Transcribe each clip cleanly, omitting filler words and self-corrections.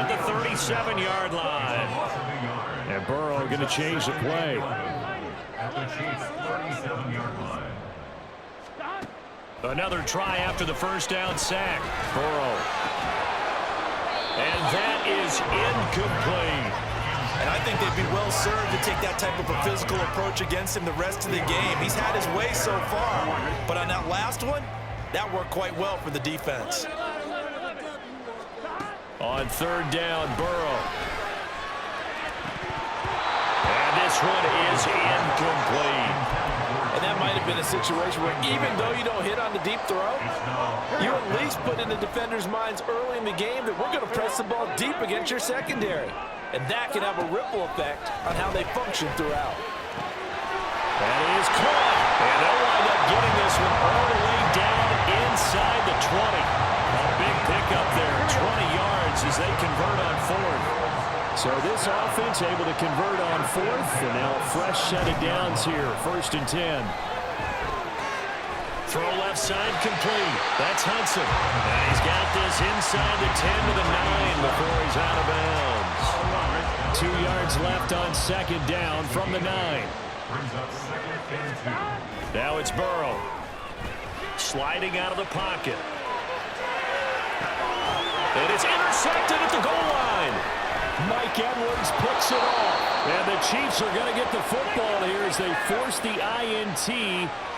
at the 37-yard line. And Burrow going to change the play. At the Chiefs' 37-yard line. Another try after the first down sack. Burrow. And that is incomplete. And I think they'd be well served to take that type of a physical approach against him the rest of the game. He's had his way so far, but on that last one, that worked quite well for the defense. On third down, Burrow. And this one is incomplete. And that might have been a situation where even though you don't hit on the deep throw, you at least put in the defender's minds early in the game that we're going to press the ball deep against your secondary. And that can have a ripple effect on how they function throughout. That is caught. And they'll wind up getting this one all the way down inside the 20. A big pickup there, 20 yards as they convert on fourth. So this offense able to convert on fourth, and now a fresh set of downs here, 1st and 10. Throw left side complete. That's Hudson. And he's got this inside the 10 to the 9 before he's out of bounds. 2 yards left on second down from the 9. Now it's Burrow. Sliding out of the pocket. And it's intercepted at the goal line. Mike Edwards picks it off. And the Chiefs are going to get the football here as they force the INT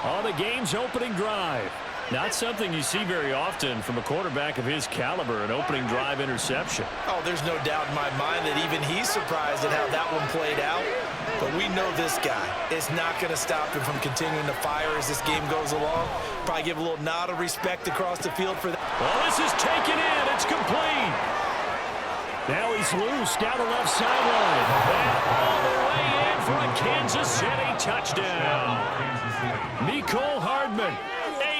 on the game's opening drive. Not something you see very often from a quarterback of his caliber, an opening drive interception. Oh, there's no doubt in my mind that even he's surprised at how that one played out. But we know this guy is not going to stop him from continuing to fire as this game goes along. Probably give a little nod of respect across the field for that. Well, this is taken in. It's complete. Now he's loose down the left sideline. And all the way in for a Kansas City touchdown. Mecole Hardman.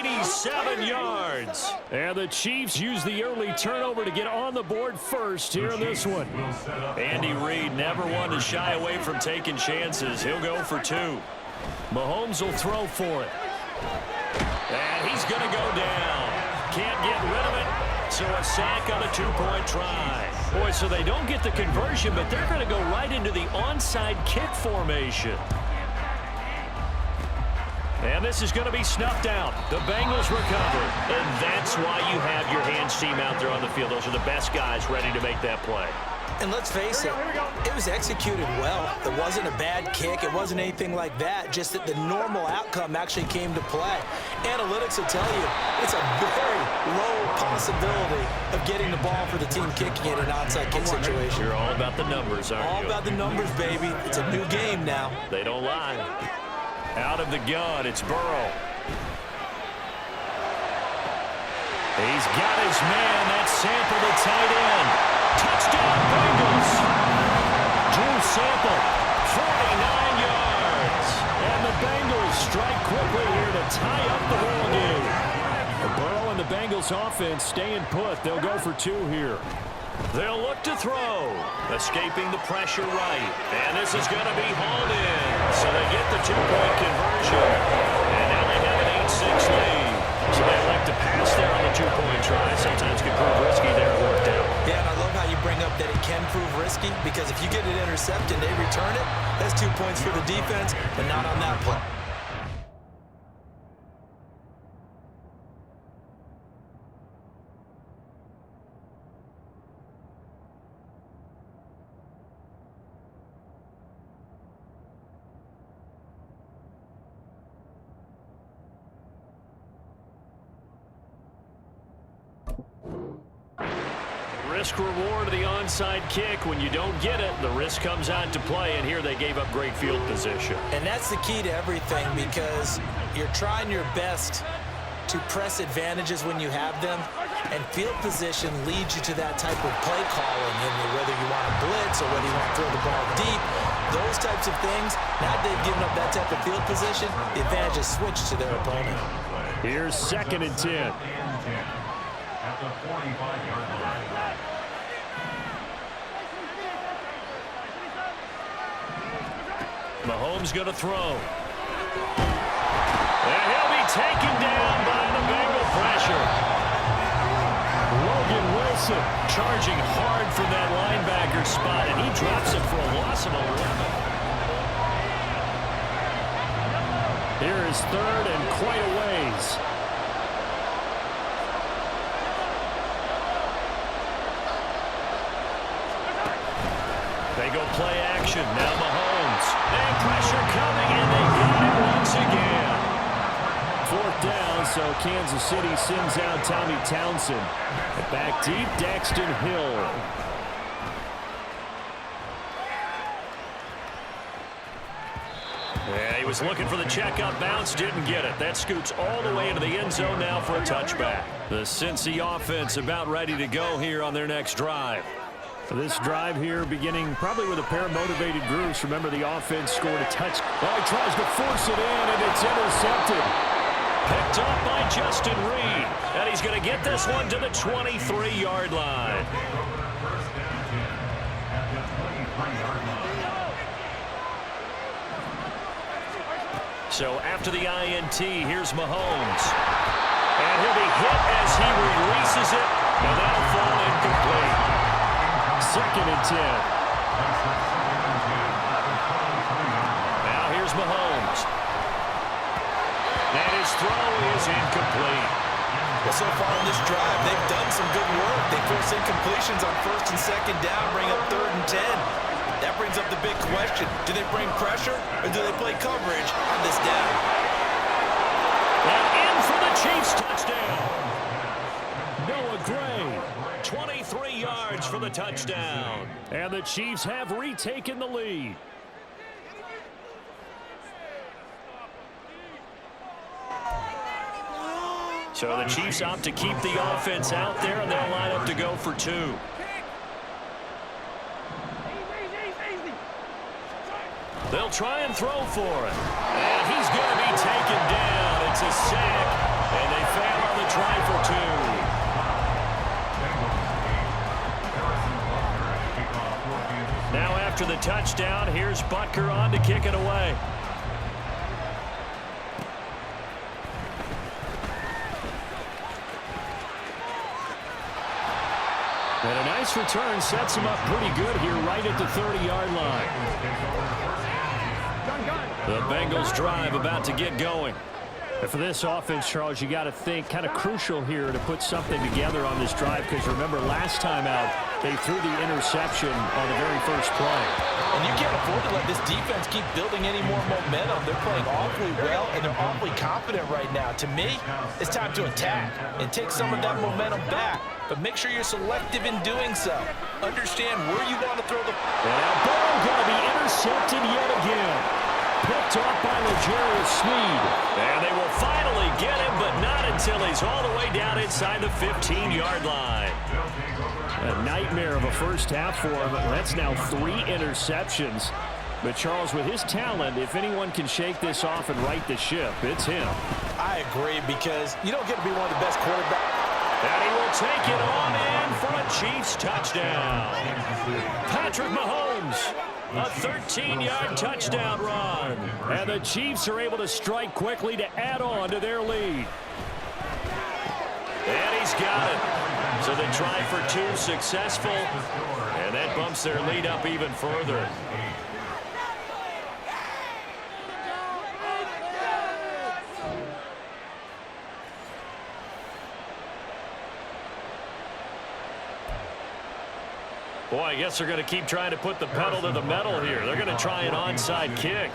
87 yards. And the Chiefs use the early turnover to get on the board first here in this one. Andy Reid never one to shy away from taking chances. He'll go for 2. Mahomes will throw for it. And he's going to go down. Can't get rid of it. So a sack on a 2-point try. Boy, so they don't get the conversion, but they're going to go right into the onside kick formation. And this is going to be snuffed out. The Bengals recover. And that's why you have your hands team out there on the field. Those are the best guys ready to make that play. And let's face it, it was executed well. It wasn't a bad kick. It wasn't anything like that. Just that the normal outcome actually came to play. Analytics will tell you it's a very low possibility of getting the ball for the team kicking it in an onside kick situation. You're all about the numbers, aren't you? All about the numbers, baby. It's a new game now. They don't lie. Out of the gun, it's Burrow. He's got his man. That's Sample, the tight end. Touchdown, Bengals. Drew Sample, 49 yards. And the Bengals strike quickly here to tie up the ball game. Burrow and the Bengals offense staying put. They'll go for 2 here. They'll look to throw. Escaping the pressure right. And this is going to be hauled in. So they get the 2-point conversion. And now they have an 8-6 lead. So they elect to pass there on the 2-point try. Sometimes can prove risky there. It worked out. Yeah, and I love how you bring up that it can prove risky, because if you get it intercepted and they return it, that's 2 points for the defense, but not on that play. Risk reward of the onside kick. When you don't get it, the risk comes out to play, and here they gave up great field position. And that's the key to everything, because you're trying your best to press advantages when you have them, and field position leads you to that type of play calling, and whether you want to blitz or whether you want to throw the ball deep, those types of things. Now they've given up that type of field position, the advantage is switched to their opponent. Here's 2nd and 10. At the 45-yard line. Mahomes going to throw. And he'll be taken down by the Bengal pressure. Logan Wilson charging hard from that linebacker spot, and he drops it for a loss of 11. Here is third and quite a ways. They go play action. Now Mahomes. And pressure coming, and they got it once again. Fourth down, so Kansas City sends out Tommy Townsend. Back deep, Daxton Hill. Yeah, he was looking for the checkup bounce, didn't get it. That scoots all the way into the end zone now for a touchback. The Cincy offense about ready to go here on their next drive. For this drive here, beginning probably with a pair of motivated groups. Remember, the offense scored a touch. Oh, he tries to force it in, and it's intercepted. Picked up by Justin Reed. And he's going to get this one to the 23-yard line. So after the INT, here's Mahomes. And he'll be hit as he releases it. And that'll fall incomplete. Second and 10. Now here's Mahomes. And his throw is incomplete. Well, so far in this drive, they've done some good work. They force incompletions on first and second down, bring up third and 10. That brings up the big question. Do they bring pressure, or do they play coverage on this down? And in for the Chiefs touchdown. Noah Gray, 23 yards for the touchdown. And the Chiefs have retaken the lead. So the Chiefs opt to keep the offense out there, and they'll line up to go for two. They'll try and throw for it. And he's going to be taken down. It's a sack, and they fail on the try for two. Now after the touchdown, here's Butker on to kick it away. And a nice return sets him up pretty good here right at the 30-yard line. The Bengals drive about to get going. And for this offense, Charles, you got to think kind of crucial here to put something together on this drive, because remember last time out they threw the interception on the very first play. And you can't afford to let this defense keep building any more momentum. They're playing awfully well, and they're awfully confident right now. To me, it's time to attack and take some of that momentum back. But make sure you're selective in doing so. Understand where you want to throw the... And now Burrow going to be intercepted yet again. Picked off by L'Jarius Sneed. And they will finally get him, but not until he's all the way down inside the 15-yard line. A nightmare of a first half for him. That's now 3 interceptions. But Charles, with his talent, if anyone can shake this off and right the ship, it's him. I agree, because you don't get to be one of the best quarterbacks. And he will take it on in for a Chiefs touchdown. Patrick Mahomes, a 13-yard touchdown run. And the Chiefs are able to strike quickly to add on to their lead. And he's got it. So the try for two successful. And that bumps their lead up even further. Boy, I guess they're going to keep trying to put the pedal to the metal here. They're going to try an onside kick.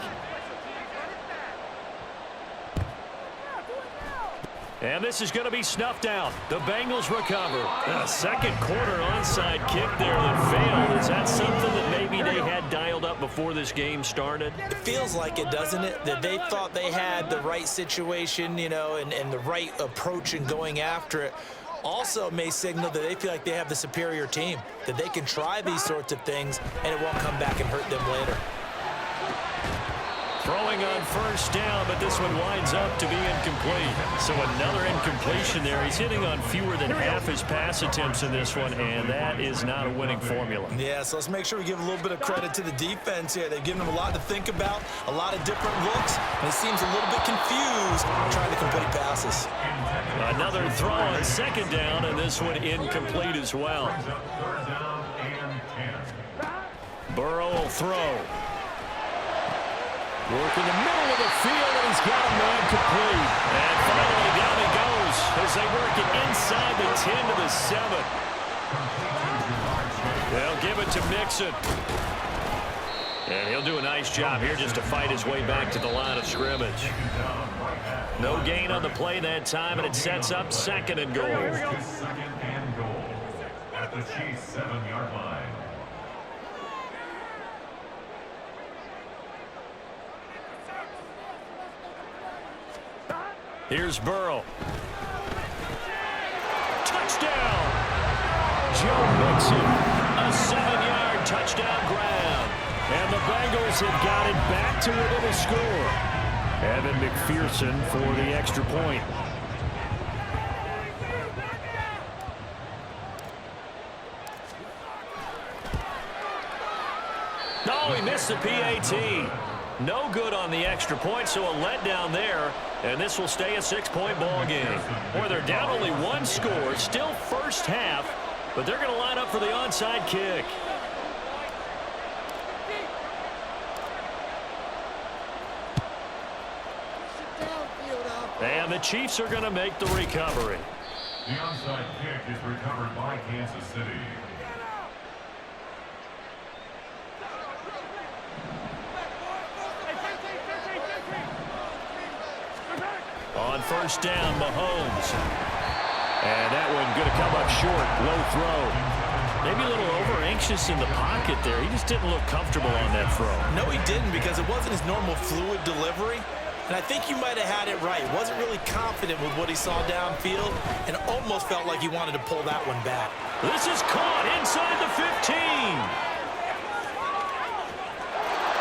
And this is going to be snuffed out. The Bengals recover. A second quarter onside kick there that failed. Is that something that maybe they had dialed up before this game started? It feels like it, doesn't it? That they thought they had the right situation, you know, and the right approach in going after it. Also may signal that they feel like they have the superior team, that they can try these sorts of things and it won't come back and hurt them later. Throwing on first down, but this one winds up to be incomplete. So another incompletion there. He's hitting on fewer than half his pass attempts in this one, and that is not a winning formula. Yeah, so let's make sure we give a little bit of credit to the defense here. They've given them a lot to think about, a lot of different looks, and he seems a little bit confused trying to complete passes. passes. Another throw on second down, and this one incomplete as well. Third down and 10. Burrow will throw. Work in the middle of the field, and he's got a man complete. And finally down he goes as they work it inside the 10 to the 7. They'll give it to Mixon. And he'll do a nice job here just to fight his way back to the line of scrimmage. No gain on the play that time, and it sets up second and goal. Second and goal at the Chiefs' 7-yard line. Here's Burrow. Touchdown! Joe Mixon, a 7-yard touchdown grab. And the Bengals have got it back to within a score. Evan McPherson for the extra point. No, he missed the PAT. No good on the extra point, so a letdown there. And this will stay a 6-point ball game. Boy, they're down only one score. Still first half, but they're going to line up for the onside kick. And the Chiefs are going to make the recovery. The onside kick is recovered by Kansas City. On first down, Mahomes. And that one going to come up short. Low throw. Maybe a little over-anxious in the pocket there. He just didn't look comfortable on that throw. No, he didn't, because it wasn't his normal fluid delivery. And I think you might have had it right. Wasn't really confident with what he saw downfield and almost felt like he wanted to pull that one back. This is caught inside the 15.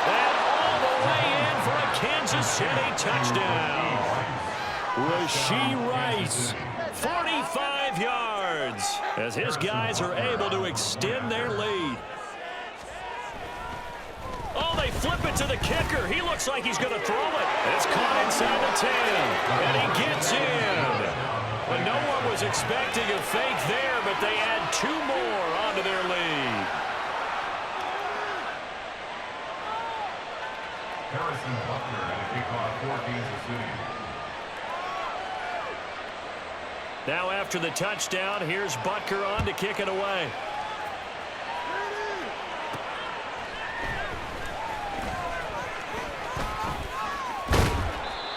And all the way in for a Kansas City touchdown. Rashee Rice, 45 yards, as his guys are able to extend their lead. Oh, they flip it to the kicker. He looks like he's going to throw it. It's caught inside the 10, and he gets in. But no one was expecting a fake there, but they add 2 more onto their lead. Harrison Butler had a kickoff for Kansas City. Now after the touchdown, here's Butker on to kick it away.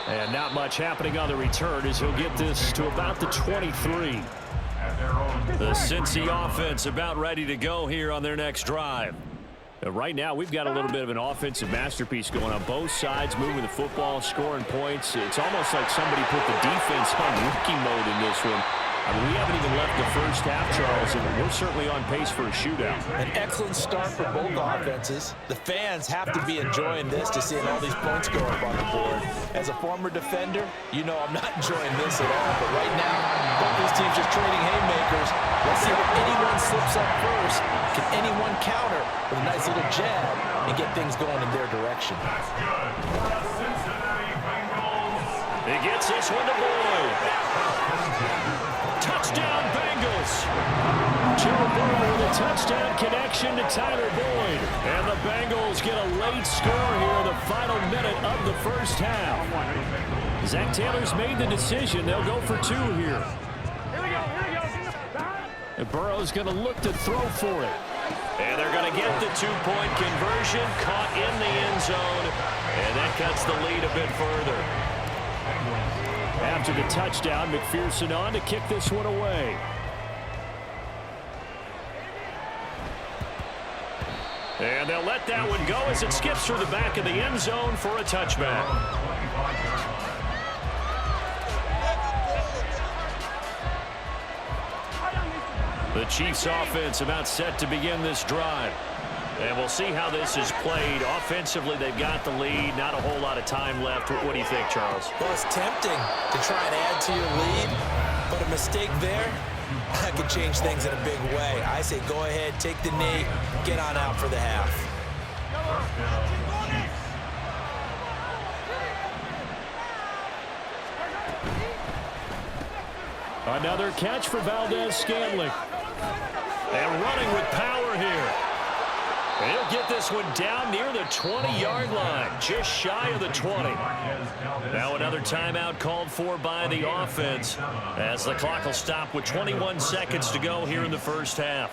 And not much happening on the return as he'll get this to about the 23. The Cincy offense about ready to go here on their next drive. Right now, we've got a little bit of an offensive masterpiece going on both sides, moving the football, scoring points. It's almost like somebody put the defense on rookie mode in this one. I mean, we haven't even left the first half, Charles, and we're certainly on pace for a shootout. An excellent start for both offenses. The fans have to be enjoying this to seeing all these points go up on the board. As a former defender, you know I'm not enjoying this at all. But right now, both these teams just trading haymakers. Let's see if anyone slips up first. Can anyone counter with a nice little jab and get things going in their direction? That's good for the Cincinnati Bengals. He gets this one to Boyd. Touchdown, Bengals. Joe Burrow with a touchdown connection to Tyler Boyd. And the Bengals get a late score here in the final minute of the first half. Zach Taylor's made the decision. They'll go for 2 here. And Burrow's going to look to throw for it. And they're going to get the 2-point conversion, caught in the end zone. And that cuts the lead a bit further. After the touchdown, McPherson on to kick this one away. And they'll let that one go as it skips through the back of the end zone for a touchback. The Chiefs offense about set to begin this drive. And we'll see how this is played. Offensively, they've got the lead. Not a whole lot of time left. What do you think, Charles? Well, it's tempting to try and add to your lead, but a mistake there, that could change things in a big way. I say go ahead, take the knee, get on out for the half. Another catch for Valdez-Scantling. And running with power here. He'll get this one down near the 20-yard line, just shy of the 20. Now another timeout called for by the offense as the clock will stop with 21 seconds to go here in the first half.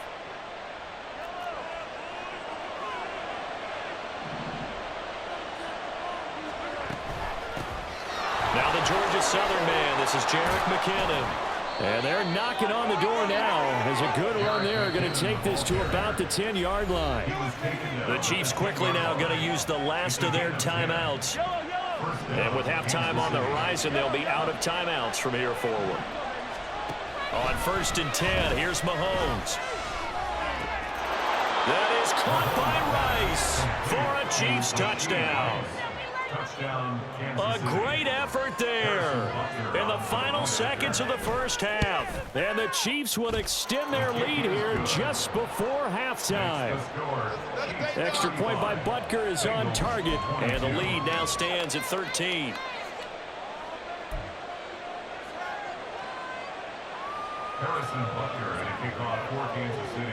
Now the Georgia Southern man, this is Jarek McKinnon. And they're knocking on the door now as a good run there going to take this to about the 10-yard line. The Chiefs quickly now going to use the last of their timeouts. And with halftime on the horizon, they'll be out of timeouts from here forward. On 1st and 10, here's Mahomes. That is caught by Rice for a Chiefs touchdown. A great effort there in the final seconds of the first half. And the Chiefs will extend their lead here just before halftime. Extra point by Butker is on target, and the lead now stands at 13. Harrison Butker and a kickoff for Kansas City.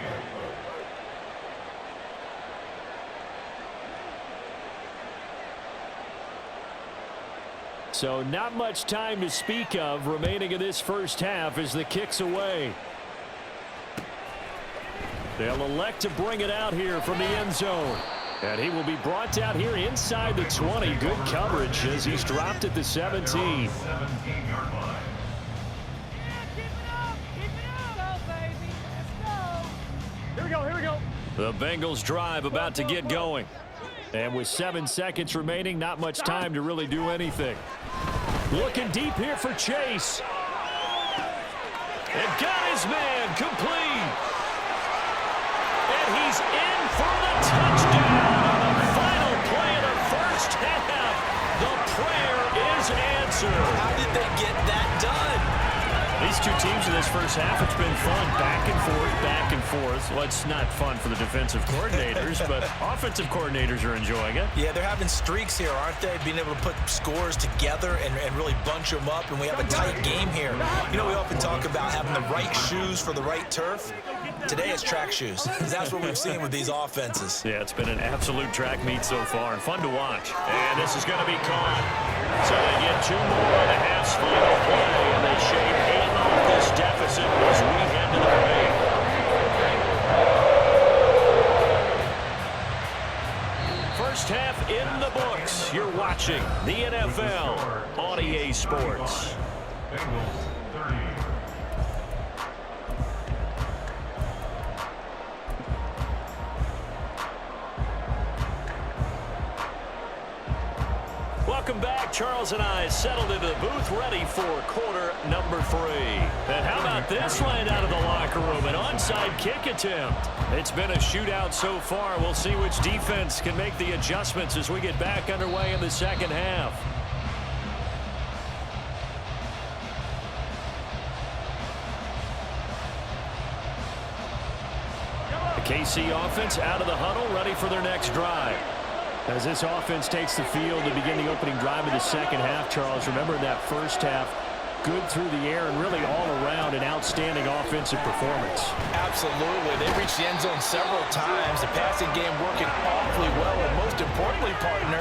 So not much time to speak of remaining in this first half as the kick's away. They'll elect to bring it out here from the end zone. And he will be brought out here inside the 20. Good coverage as he's dropped at the 17. 17-yard line. Here we go. The Bengals drive about to get going. And with 7 seconds remaining, not much time to really do anything. Looking deep here for Chase. And got his man complete. And he's in for the touchdown on the final play of the first half. The prayer is answered. How did they get that done? These two teams in this first half, it's been fun. Back and forth, back and forth. Well, it's not fun for the defensive coordinators, but offensive coordinators are enjoying it. Yeah, they're having streaks here, aren't they? Being able to put scores together and really bunch them up, and we have a tight game here. You know, we often talk about having the right shoes for the right turf. Today it's track shoes. That's what we've seen with these offenses. Yeah, it's been an absolute track meet so far and fun to watch. And this is going to be caught. So they get 2 more on the half's final play, and they shave 8 off this deficit as we head to the break. First half in the books. You're watching the NFL on EA Sports. Bengals 30. Welcome back. Charles and I settled into the booth ready for quarter number 3. And how about this line out of the locker room? An onside kick attempt. It's been a shootout so far. We'll see which defense can make the adjustments as we get back underway in the second half. The KC offense out of the huddle, ready for their next drive. As this offense takes the field to begin the opening drive of the second half, Charles, remember that first half, good through the air and really all around an outstanding offensive performance. Absolutely. They reached the end zone several times. The passing game working awfully well, and most importantly, partner.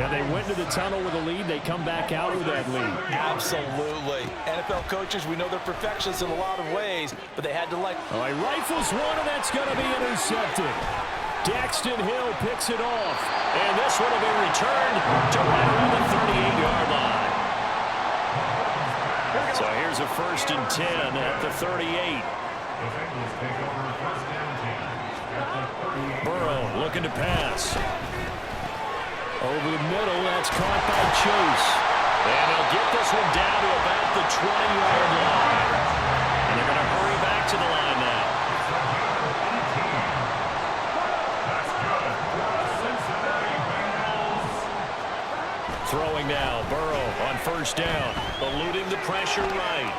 Yeah, they went to the tunnel with a lead. They come back out with that lead. Absolutely. NFL coaches, we know they're perfectionists in a lot of ways, but they had to All right, rifles one, and that's going to be intercepted. Daxton Hill picks it off, and this one will be returned to right around the 38-yard line. So here's a 1st and 10 at the 38. The Bengals take over 1st and 10 at the 38. Burrow looking to pass. Over the middle, that's caught by Chase. And they'll get this one down to about the 20-yard line. And they're going to hurry back to the line now. Throwing now, Burrow on 1st down, eluding the pressure right.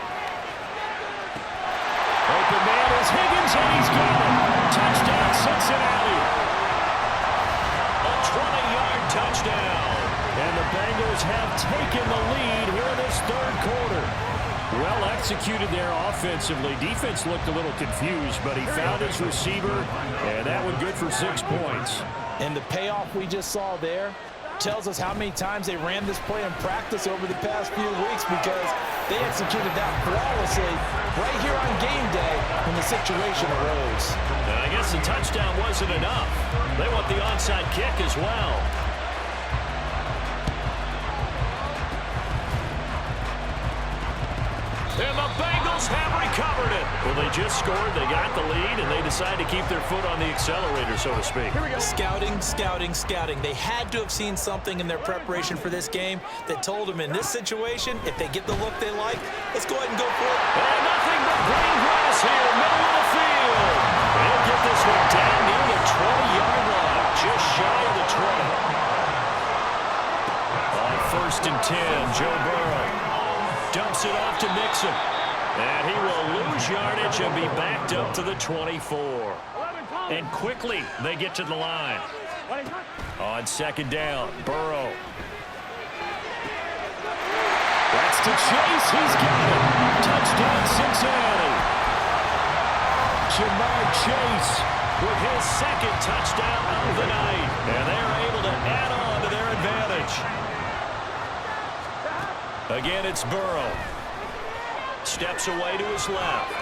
Open man is Higgins, and he's got it. Touchdown, Cincinnati. A 20-yard touchdown. And the Bengals have taken the lead here in this 3rd quarter. Well executed there offensively. Defense looked a little confused, but he found his receiver, and that one good for 6 points. And the payoff we just saw there tells us how many times they ran this play in practice over the past few weeks, because they executed that flawlessly right here on game day when the situation arose. And I guess the touchdown wasn't enough. They want the onside kick as well. And the Bengals have recovered it. Well, they just scored, they got the lead, and they decide to keep their foot on the accelerator, so to speak. Here we go. Scouting, scouting, scouting. They had to have seen something in their preparation for this game that told them in this situation, if they get the look they like, let's go ahead and go for it. And nothing but green grass here, middle of the field. They'll get this one down near the 20-yard line, just shy of the 20. On 1st and 10, Joe Burrow dumps it off to Mixon. And he will lose yardage and be backed up to the 24. And quickly, they get to the line. On 2nd down, Burrow. That's to Chase. He's got it. Touchdown, Cincinnati. Jamar Chase with his 2nd touchdown of the night. And they're able to add on to their advantage. Again, it's Burrow. Steps away to his left.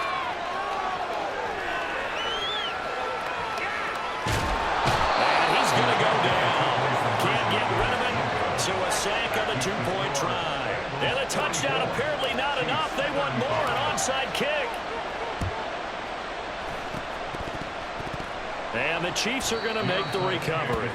And he's going to go down. Can't get rid of it. So a sack on the 2-point try. And a touchdown apparently not enough. They want more, an onside kick. And the Chiefs are going to make the recovery.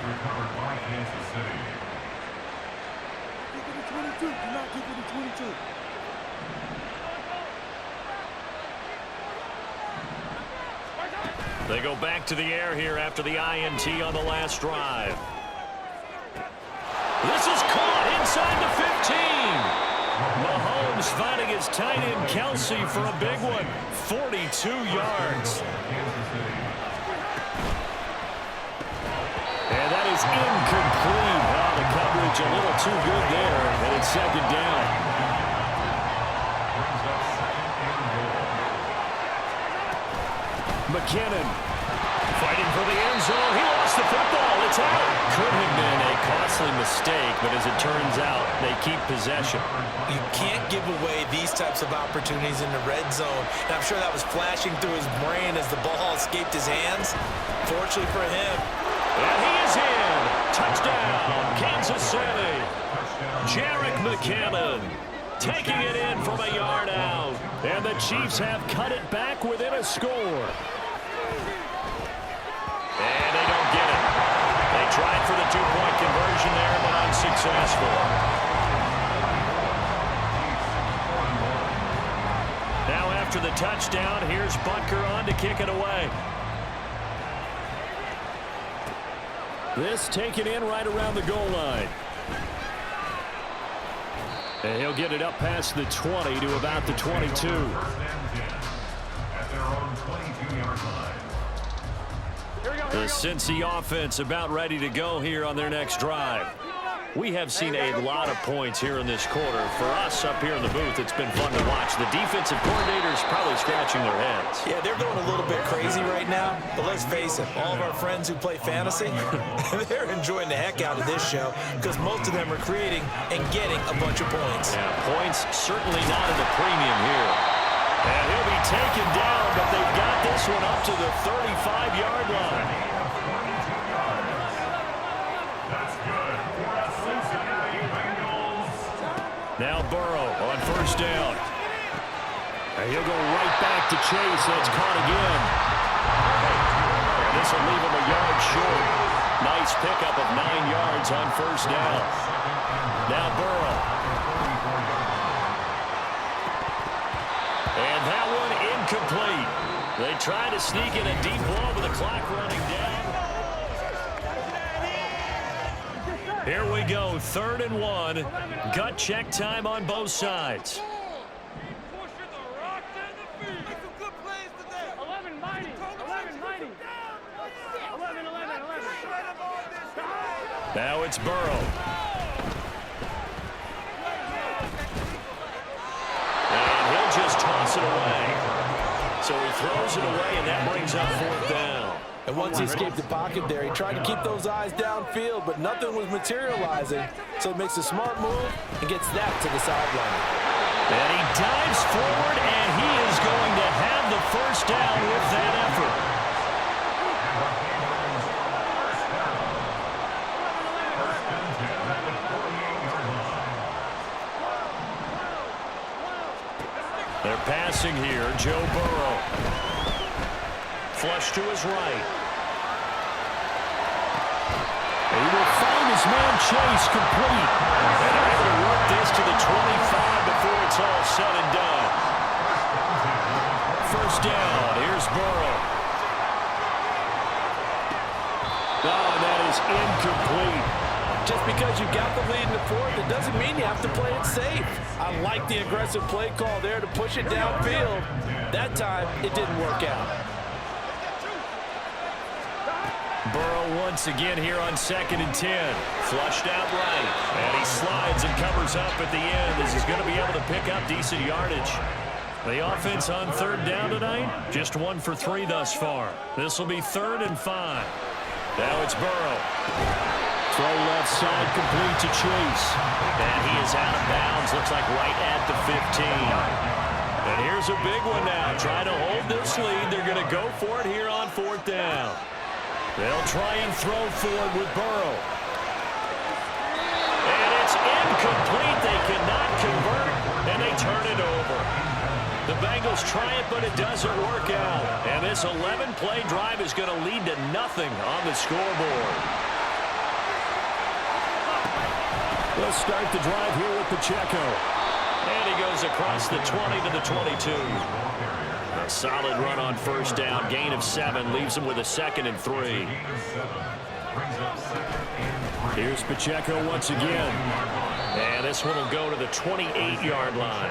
They go back to the air here after the INT on the last drive. This is caught inside the 15. Mahomes finding his tight end Kelsey for a big one. 42 yards. And that is incomplete. Oh, the coverage a little too good there, and it's 2nd down. McKinnon fighting for the end zone. He lost the football. It's out. Could have been a costly mistake, but as it turns out, they keep possession. You can't give away these types of opportunities in the red zone. And I'm sure that was flashing through his brain as the ball escaped his hands. Fortunately for him. And he is in. Touchdown, Kansas City. Jerick McKinnon taking it in from a yard out. And the Chiefs have cut it back within a score. And they don't get it. They tried for the 2-point conversion there, but unsuccessful. Now after the touchdown, here's Butker on to kick it away. This taken in right around the goal line. And he'll get it up past the 20 to about the 22. The Cincy offense about ready to go here on their next drive. We have seen a lot of points here in this quarter. For us up here in the booth, it's been fun to watch. The defensive coordinators probably scratching their heads. Yeah, they're going a little bit crazy right now, but let's face it, all of our friends who play fantasy, they're enjoying the heck out of this show because most of them are creating and getting a bunch of points. Yeah, points certainly not at a premium here. And he'll be taken down, but they've got this one up to the 35-yard line. Now Burrow on 1st down. And he'll go right back to Chase. That's caught again. And this will leave him a yard short. Nice pickup of 9 yards on 1st down. Now Burrow. And that one incomplete. They try to sneak in a deep ball with the clock running down. Here we go, 3rd and 1. Gut check time on both sides. Now it's Burrow. And he'll just toss toss it away. So he throws it away, and that brings up 4th down. And once he escaped the pocket there, he tried to keep those eyes downfield, but nothing was materializing. So he makes a smart move and gets that to the sideline. And he dives forward, and he is going to have the first down with that effort. They're passing here. Joe Burrow. Flush to his right. He will find his man Chase complete. And they're able to work this to the 25 before it's all said and done. First down. Here's Burrow. Oh, that is incomplete. Just because you got the lead in the 4th, it doesn't mean you have to play it safe. I like the aggressive play call there to push it downfield. That time, it didn't work out. Burrow once again here on 2nd and 10. Flushed out right. And he slides and covers up at the end as he's going to be able to pick up decent yardage. The offense on 3rd down tonight, just 1 for 3 thus far. This will be 3rd and 5. Now it's Burrow. Throw left side complete to Chase. And he is out of bounds. Looks like right at the 15. And here's a big one now. Trying to hold this lead. They're going to go for it here on 4th down. They'll try and throw forward with Burrow. And it's incomplete. They cannot convert, and they turn it over. The Bengals try it, but it doesn't work out. And this 11-play drive is going to lead to nothing on the scoreboard. Let's start the drive here with Pacheco. And he goes across the 20 to the 22. A solid run on 1st down. Gain of 7 leaves him with a 2nd and 3. Here's Pacheco once again. And this one will go to the 28-yard line.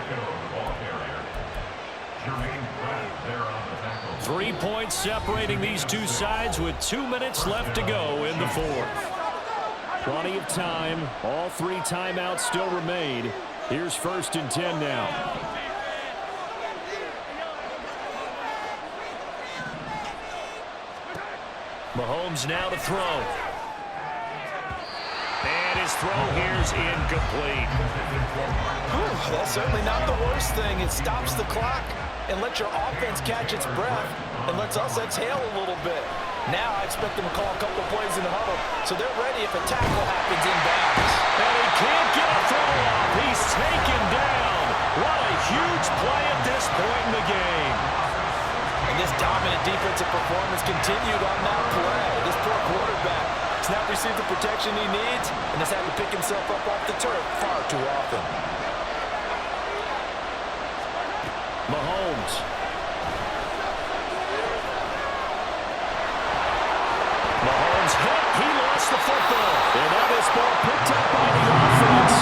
3 points separating these two sides with 2 minutes left to go in the 4th. Plenty of time. All 3 timeouts still remain. Here's 1st and 10 now. Mahomes now to throw. And his throw here's incomplete. That's certainly not the worst thing. It stops the clock and lets your offense catch its breath and lets us exhale a little bit. Now I expect them to call a couple plays in the huddle, so they're ready if a tackle happens inbounds. And he can't get a throw off. He's taken down. What a huge play at this point in the game. And this dominant defensive performance continued on that play. This poor quarterback has not received the protection he needs and has had to pick himself up off the turf far too often. Mahomes. Mahomes hit. He lost the football. And now this ball picked up by the offense.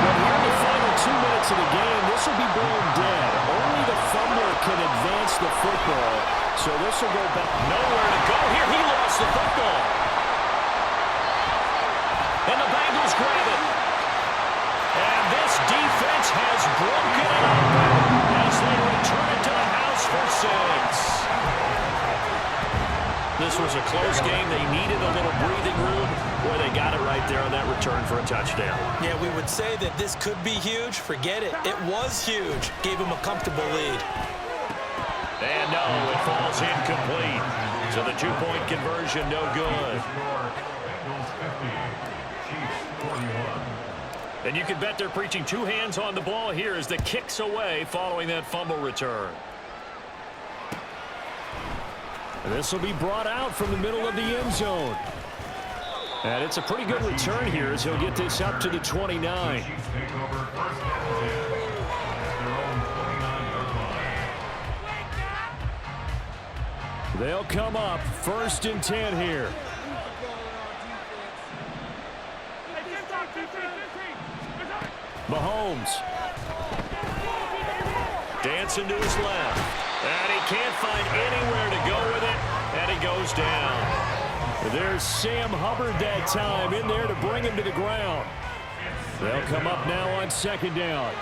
But here in the final 2 minutes of the game, this will be blown dead. Only the fumbler can advance the football. So this will go back. Nowhere to go here. He lost the football. And the Bengals grab it. And this defense has broken it open as they return it to the house for 6. This was a close game. They needed a little breathing room. Boy, they got it right there on that return for a touchdown. Yeah, we would say that this could be huge. Forget it. It was huge. Gave him a comfortable lead. And no, it falls incomplete. So the 2-point conversion, no good. And you can bet they're preaching 2 hands on the ball here as the kick's away following that fumble return. And this will be brought out from the middle of the end zone. And it's a pretty good return here as he'll get this up to the 29. They'll come up 1st and 10 here. Mahomes. Dancing to his left. And he can't find anywhere to go with it. And he goes down. There's Sam Hubbard that time in there to bring him to the ground. They'll come up now on 2nd down.